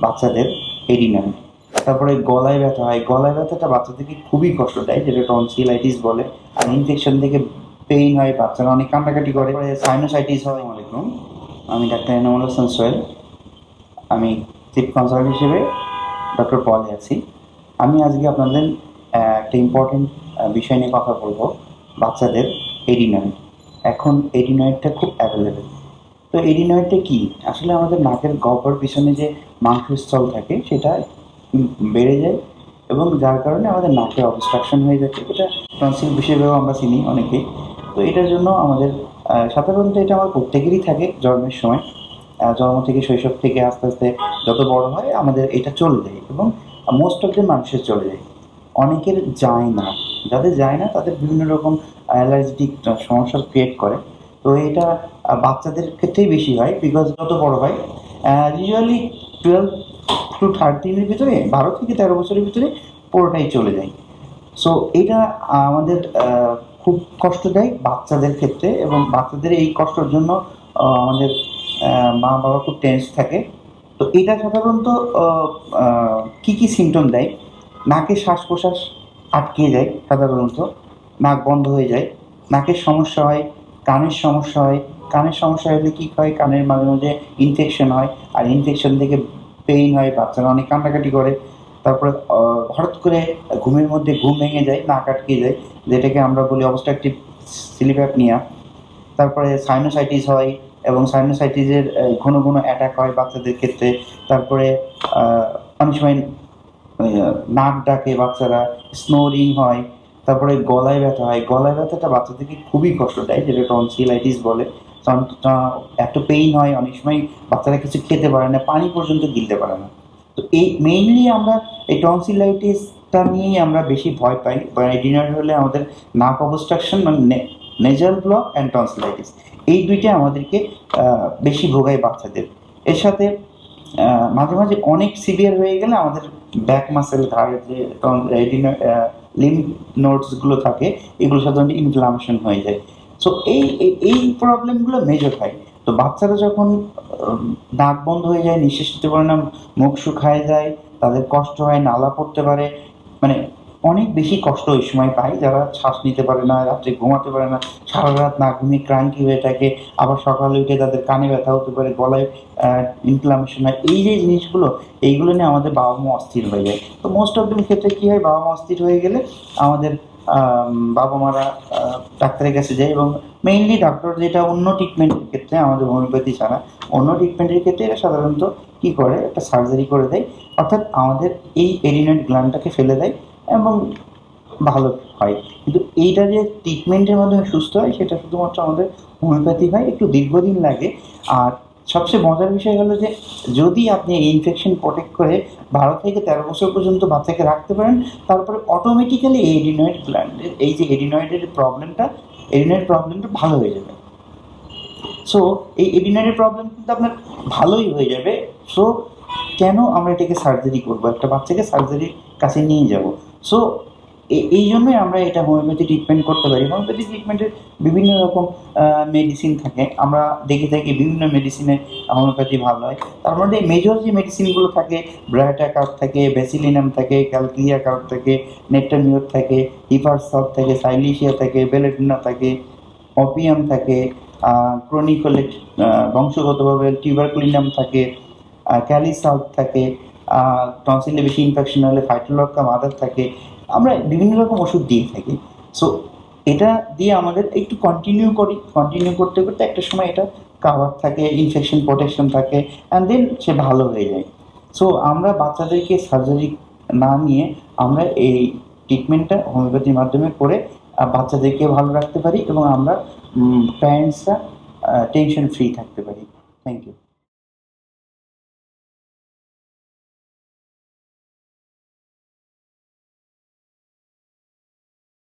বাচ্চাদের এডিনয়েড। তারপরে গলায় ব্যথা হয়, গলায় ব্যথাটা বাচ্চাদেরকে খুবই কষ্ট দেয়, যেটা টনসিলাইটিস বলে। আর ইনফেকশন থেকে পেইন হয়, বাচ্চারা অনেক কান্নাকাটি করে। সাইনোসাইটিস হয়। আসসালামু আলাইকুম, আমি ডাক্তার এনামুল হাসান সোহেল। আমি চিফ কনসালটেন্ট হিসেবে ডক্টর পলে আছি। আমি আজকে আপনাদের একটা ইম্পর্টেন্ট বিষয় নিয়ে কথা বলবো, বাচ্চাদের এডিনয়েড। এখন এডিনয়েডটা খুব অ্যাভেলেবেল। তো এডিনয়েডটা কি? আসলে আমাদের নাকের গহ্বর পিছনে যে মাংসস্থল থাকে সেটা বেড়ে যায়, এবং যার কারণে আমাদের নাকে অবস্ট্রাকশন হয়ে যাচ্ছে। এটা টনসিল হিসেবেও আমরা চিনি অনেকেই। তো এটার জন্য আমাদের সাধারণত এটা আমার প্রত্যেকেরই থাকে জন্মের সময়। জন্ম থেকে, শৈশব থেকে আস্তে আস্তে যত বড় হয় আমাদের এটা চলে যায়, এবং মোস্ট অফ দ্য মানুষের চলে যায়। অনেকের যায় না, যাদের যায় না তাদের বিভিন্ন রকম অ্যালার্জিটিক সমস্যা ক্রিয়েট করে। তো এটা বাচ্চাদের ক্ষেত্রেই বেশি হয়, বিকজ যত বড় হয় ইউজুয়ালি 12 to 13-এর ভিতরে, 12 থেকে 13 বছরের ভিতরে পুরোটাই চলে যায়। সো এটা আমাদের খুব কষ্ট দেয় বাচ্চাদের ক্ষেত্রে, এবং বাচ্চাদের এই কষ্টের জন্য আমাদের মা বাবা খুব টেন্স থাকে। তো এটা সাধারণত কী কী সিমটম দেয়? নাকে শ্বাস প্রশ্বাস আটকে যায়, সাধারণত নাক বন্ধ হয়ে যায়, নাকের সমস্যা হয়, কানের সমস্যা হয়। কানের সমস্যা হলে কী হয়, কানের মাঝে মাঝে ইনফেকশন হয়, আর ইনফেকশন থেকে পেইন হয়, বাচ্চারা অনেক কান্নাকাটি করে। তারপরে হঠাৎ করে ঘুমের মধ্যে ঘুম ভেঙে যায়, নাক আটকে যায়, যেটাকে আমরা বলি অবস্ট্রাকটিভ স্লিপ অ্যাপনিয়া। তারপরে সাইনোসাইটিস হয়, এবং সাইনোসাইটিসের ঘন ঘন অ্যাটাক হয় বাচ্চাদের ক্ষেত্রে। তারপরে অনেক সময় নাক ডাকে বাচ্চারা, স্নোরিং হয়। তারপরে গলায় ব্যথা হয়, গলায় ব্যথাটা বাচ্চাদেরকে খুবই কষ্ট দেয়, যেটা টনসিলাইটিস বলে। এত পেইন হয়, অনেক সময় বাচ্চারা কিছু খেতে পারে না, পানি পর্যন্ত গিলতে পারে না। তো এই মেইনলি আমরা এই টনসিলাইটিসটা নিয়েই আমরা বেশি ভয় পাই। বা এডিনয়েড হলে আমাদের নাক অবস্ট্রাকশন, মানে নেজাল ব্লক অ্যান্ড টনসিলাইটিস, এই দুইটা আমাদেরকে বেশি ভোগায় বাচ্চাদের। এর সাথে মাঝে মাঝে অনেক সিভিয়ার হয়ে গেলে আমাদের ব্যাক মাসেল, ঘাড়ের যে লিম্ফ নোডসগুলো থাকে, এগুলো সাধারণত ইনফ্লামেশন হয়ে যায়। সো এই প্রবলেমগুলো মেজর হয়। তো বাচ্চারা যখন নাক বন্ধ হয়ে যায়, নিঃশ্বাস নিতে পারে না, মুখ শুকায় যায়, তাদের কষ্ট হয়, নালা পড়তে পারে, মানে অনেক বেশি কষ্ট ওই সময় পায়। যারা শ্বাস নিতে পারে না, রাত্রে ঘুমাতে পারে না, সারা রাত না ঘুমিয়ে ক্রান্তি হয়ে থাকে, আবার সকালে উঠে তাদের কানে ব্যথা হতে পারে, গলায় ইনফ্লামেশন হয়। এই যে জিনিসগুলো, এইগুলো নিয়ে আমাদের বাবা মা অস্থির হয়ে যায়। তো মোস্ট অফ দিন ক্ষেত্রে কী হয়, বাবা মা অস্থির হয়ে গেলে আমাদের বাবা মারা ডাক্তারের কাছে যায়, এবং মেইনলি ডক্টর যেটা অন্য ট্রিটমেন্টের ক্ষেত্রে, আমাদের হোমিওপ্যাথি ছাড়া অন্য ট্রিটমেন্টের ক্ষেত্রে এরা সাধারণত কী করে, একটা সার্জারি করে দেয়, অর্থাৎ আমাদের এই এডিনয়েড গ্ল্যান্ডটাকে ফেলে দেয়, এবং ভালো হয়। কিন্তু এইটা যে ট্রিটমেন্টের মাধ্যমে সুস্থ হয়, সেটা শুধুমাত্র আমাদের হোমিওপ্যাথি হয়, একটু দীর্ঘদিন লাগে। আর সবচেয়ে মজার বিষয় হলো যে, যদি আপনি এই ইনফেকশন প্রোটেক্ট করে 12 থেকে 13 বছর পর্যন্ত বাচ্চাকে রাখতে পারেন, তারপরে অটোমেটিক্যালি এই এডিনয়েড গ্ল্যান্ডের এই যে এডিনয়েডের প্রবলেমটা ভালো হয়ে যাবে। সো এই এডিনয়েডের প্রবলেম কিন্তু আপনার ভালোই হয়ে যাবে। সো কেন আমরা এটাকে সার্জারি করবো, একটা বাচ্চাকে সার্জারির কাছে নিয়ে যাব? সো এই জন্যই আমরা এটা হোমিওপ্যাথি ট্রিটমেন্ট করতে পারি। হোমিওপ্যাথি ট্রিটমেন্টের বিভিন্ন রকম মেডিসিন থাকে, আমরা দেখে থাকি বিভিন্ন মেডিসিনে হোমিওপ্যাথি ভালো হয়। তার মধ্যে মেজর যে মেডিসিনগুলো থাকে, ব্রায়োটাকার্ব থাকে, ব্যাসিলিনাম থাকে, ক্যালকিরিয়া কার্ব থাকে, নেপটামিওর থাকে, হিপারসল্ট থাকে, সাইলিশিয়া থাকে, বেলেডিনা থাকে, অপিয়াম থাকে, ক্রনিক হলে বংশগতভাবে টিউবারকুলিনাম থাকে, ক্যালিসাল্ট থাকে, টনসিলে বেশি ইনফেকশন হলে ফাইটোলক্কা মাদার থাকে। আমরা বিভিন্ন রকম ওষুধ দিয়ে থাকি। সো এটা দিয়ে আমাদের একটু কন্টিনিউ করতে করতে একটা সময় এটা কাভার থাকে, ইনফেকশন প্রোটেকশন থাকে, অ্যান্ড দেন সে ভালো হয়ে যায়। সো আমরা বাচ্চাদেরকে সার্জারি না নিয়ে আমরা এই ট্রিটমেন্টটা হোমিওপ্যাথির মাধ্যমে করে বাচ্চাদেরকে ভালো রাখতে পারি, এবং আমরা প্যারেন্টসরা টেনশন ফ্রি থাকতে পারি। Thank you.